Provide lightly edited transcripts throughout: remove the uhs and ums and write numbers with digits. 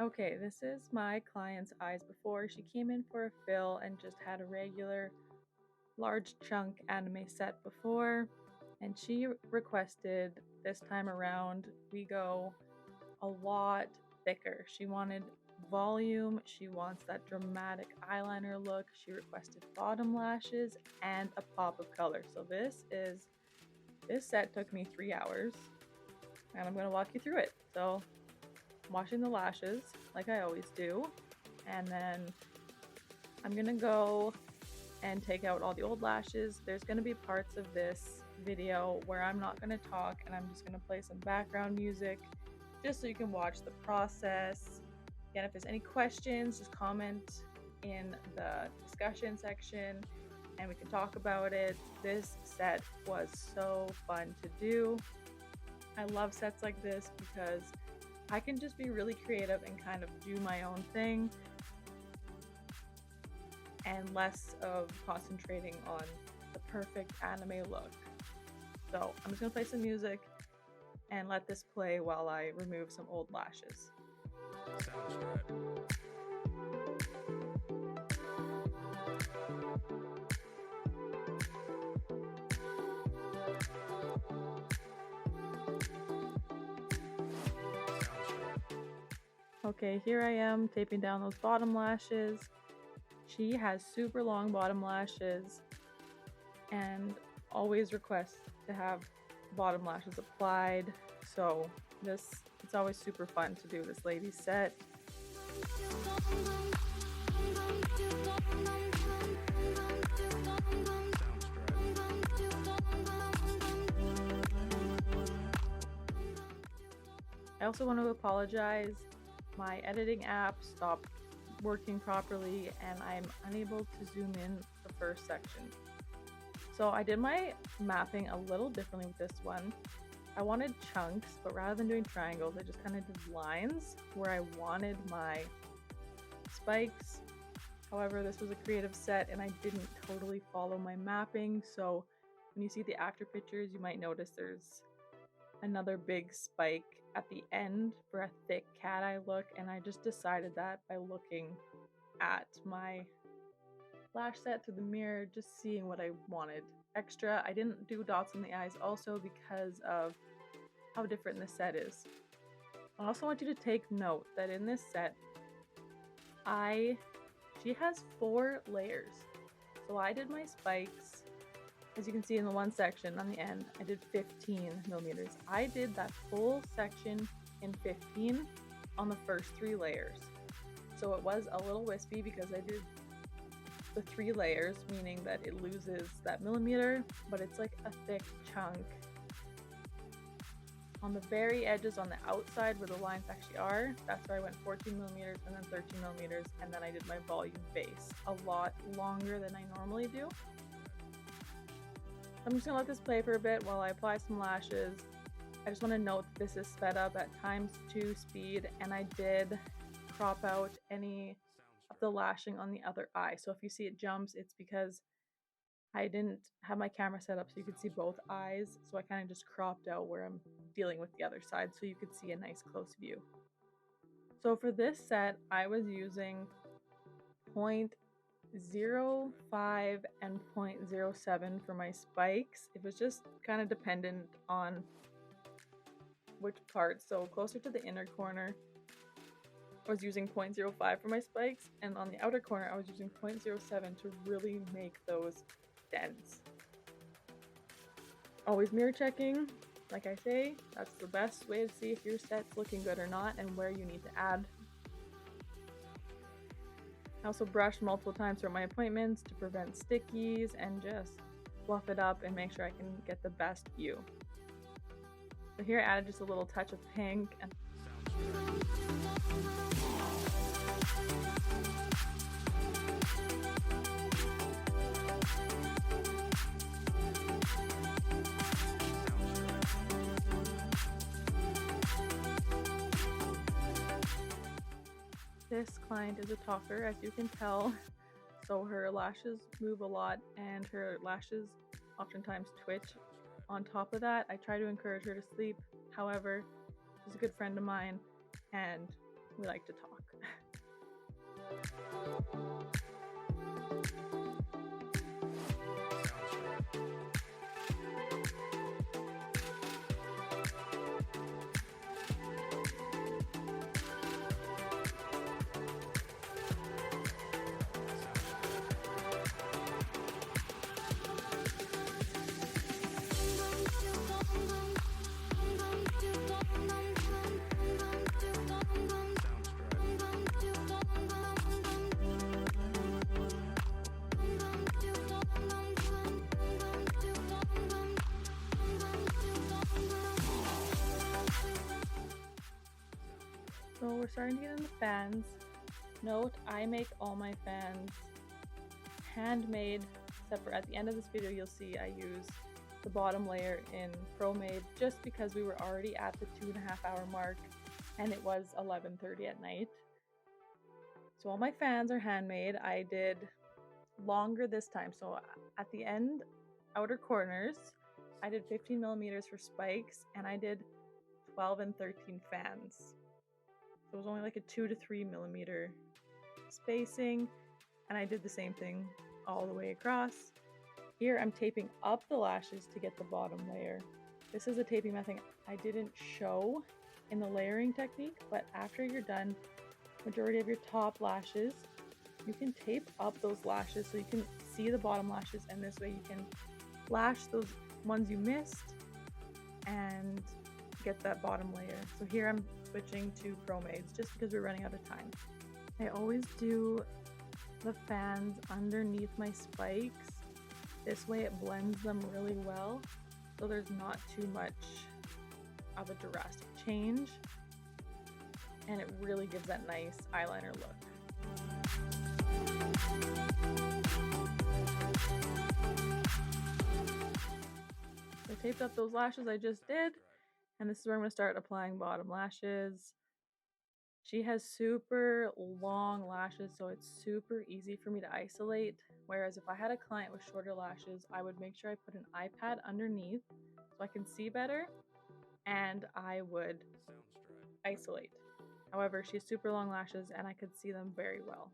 Okay, this is my client's eyes before. She came in for a fill and just had a regular large chunk anime set before, and she requested this time around we go a lot thicker. She wanted volume, she wants that dramatic eyeliner look, she requested bottom lashes and a pop of color. So this set took me 3 hours and I'm going to walk you through it. So I'm washing the lashes like I always do, and then I'm going to go and take out all the old lashes. There's going to be parts of this video where I'm not going to talk and I'm just going to play some background music just so you can watch the process. Again, if there's any questions, just comment in the discussion section and we can talk about it. This set was so fun to do. I love sets like this because I can just be really creative and kind of do my own thing and less of concentrating on the perfect anime look. So I'm just gonna play some music and let this play while I remove some old lashes. Okay, here I am taping down those bottom lashes. She has super long bottom lashes and always requests to have bottom lashes applied. So it's always super fun to do this lady's set. I also want to apologize. My editing app stopped working properly and I'm unable to zoom in the first section. So I did my mapping a little differently with this one. I wanted chunks, but rather than doing triangles, I just kind of did lines where I wanted my spikes. However, this was a creative set and I didn't totally follow my mapping. So when you see the after pictures, you might notice there's another big spike at the end for a thick cat eye look, and I just decided that by looking at my lash set through the mirror, just seeing what I wanted extra. I didn't do dots on the eyes also because of how different this set is. I also want you to take note that in this set, she has 4 layers. So I did my spikes. As you can see in the one section on the end, I did 15 millimeters. I did that full section in 15 on the first 3 layers. So it was a little wispy because I did the 3 layers, meaning that it loses that millimeter, but it's like a thick chunk. On the very edges on the outside where the lines actually are, that's where I went 14 millimeters and then 13 millimeters, and then I did my volume base a lot longer than I normally do. I'm just gonna let this play for a bit while I apply some lashes. I just want to note that this is sped up at ×2 speed, and I did crop out any of the lashing on the other eye. So if you see it jumps, it's because I didn't have my camera set up so you could see both eyes. So I kind of just cropped out where I'm dealing with the other side so you could see a nice close view. So for this set, I was using 0.05 and 0.07 for my spikes. It was just kind of dependent on which part. So closer to the inner corner, I was using 0.05 for my spikes, and on the outer corner I was using 0.07 to really make those dents. Always mirror checking. Like I say, that's the best way to see if your set's looking good or not and where you need to add. I also brushed multiple times throughout my appointments to prevent stickies and just fluff it up and make sure I can get the best view. So here I added just a little touch of pink and this client is a talker, as you can tell, so her lashes move a lot and her lashes oftentimes twitch. On top of that, I try to encourage her to sleep. However, she's a good friend of mine and we like to talk. So we're starting to get into fans. Note, I make all my fans handmade, except for at the end of this video you'll see I use the bottom layer in ProMade just because we were already at the 2.5 hour mark and it was 11:30 at night. So all my fans are handmade. I did longer this time. So at the end, outer corners, I did 15 millimeters for spikes and I did 12 and 13 fans. So it was only like a 2 to 3 millimeter spacing, and I did the same thing all the way across. Here I'm taping up the lashes to get the bottom layer. This is a taping method I didn't show in the layering technique, but after you're done majority of your top lashes, you can tape up those lashes so you can see the bottom lashes, and this way you can lash those ones you missed and get that bottom layer. So here I'm switching to ProMades just because we're running out of time. I always do the fans underneath my spikes. This way it blends them really well, so there's not too much of a drastic change, and it really gives that nice eyeliner look. So I taped up those lashes I just did, and this is where I'm going to start applying bottom lashes. She has super long lashes, so it's super easy for me to isolate. Whereas if I had a client with shorter lashes, I would make sure I put an iPad underneath so I can see better, and I would isolate. However, she has super long lashes and I could see them very well.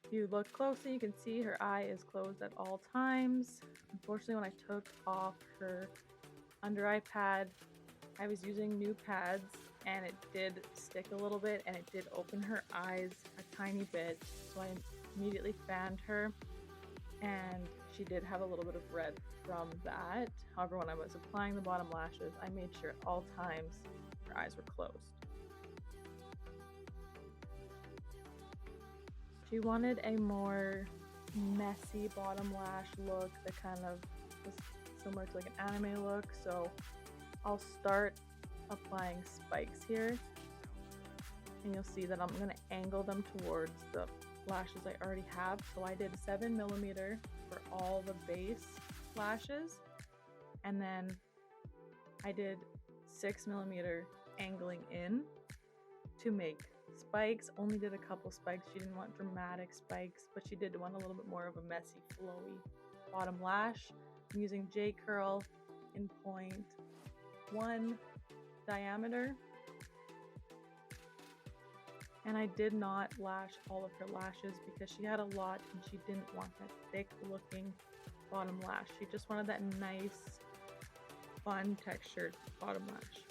If you look closely, you can see her eye is closed at all times. Unfortunately, when I took off her under eye pad, I was using new pads and it did stick a little bit and it did open her eyes a tiny bit, so I immediately fanned her and she did have a little bit of red from that. However, when I was applying the bottom lashes, I made sure at all times her eyes were closed. She wanted a more messy bottom lash look that kind of was similar to like an anime look, so I'll start applying spikes here, and you'll see that I'm going to angle them towards the lashes I already have. So I did 7 millimeter for all the base lashes, and then I did 6 millimeter angling in to make spikes. Only did a couple spikes. She didn't want dramatic spikes, but she did want a little bit more of a messy, flowy bottom lash. I'm using J curl in 0.1 diameter, and I did not lash all of her lashes because she had a lot and she didn't want that thick looking bottom lash. She just wanted that nice, fun textured bottom lash.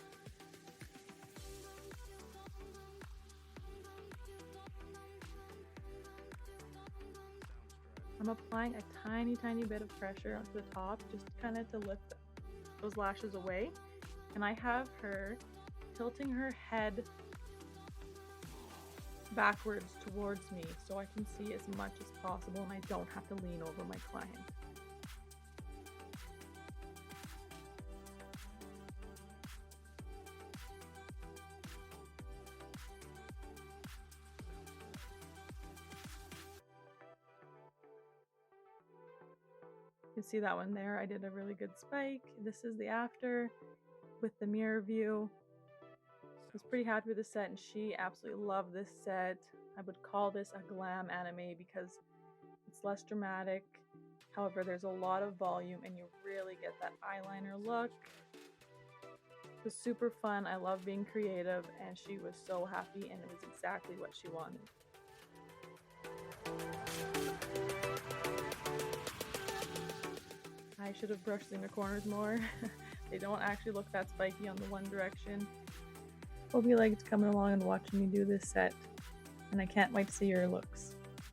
I'm applying a tiny bit of pressure onto the top, just kind of to lift those lashes away. And I have her tilting her head backwards towards me so I can see as much as possible and I don't have to lean over my client. You can see that one there. I did a really good spike. This is the after with the mirror view. I was pretty happy with the set and she absolutely loved this set. I would call this a glam anime because it's less dramatic. However, there's a lot of volume and you really get that eyeliner look. It was super fun. I love being creative, and she was so happy, and it was exactly what she wanted. I should have brushed the inner corners more. They don't actually look that spiky on the one direction. Hope you liked coming along and watching me do this set, and I can't wait to see your looks.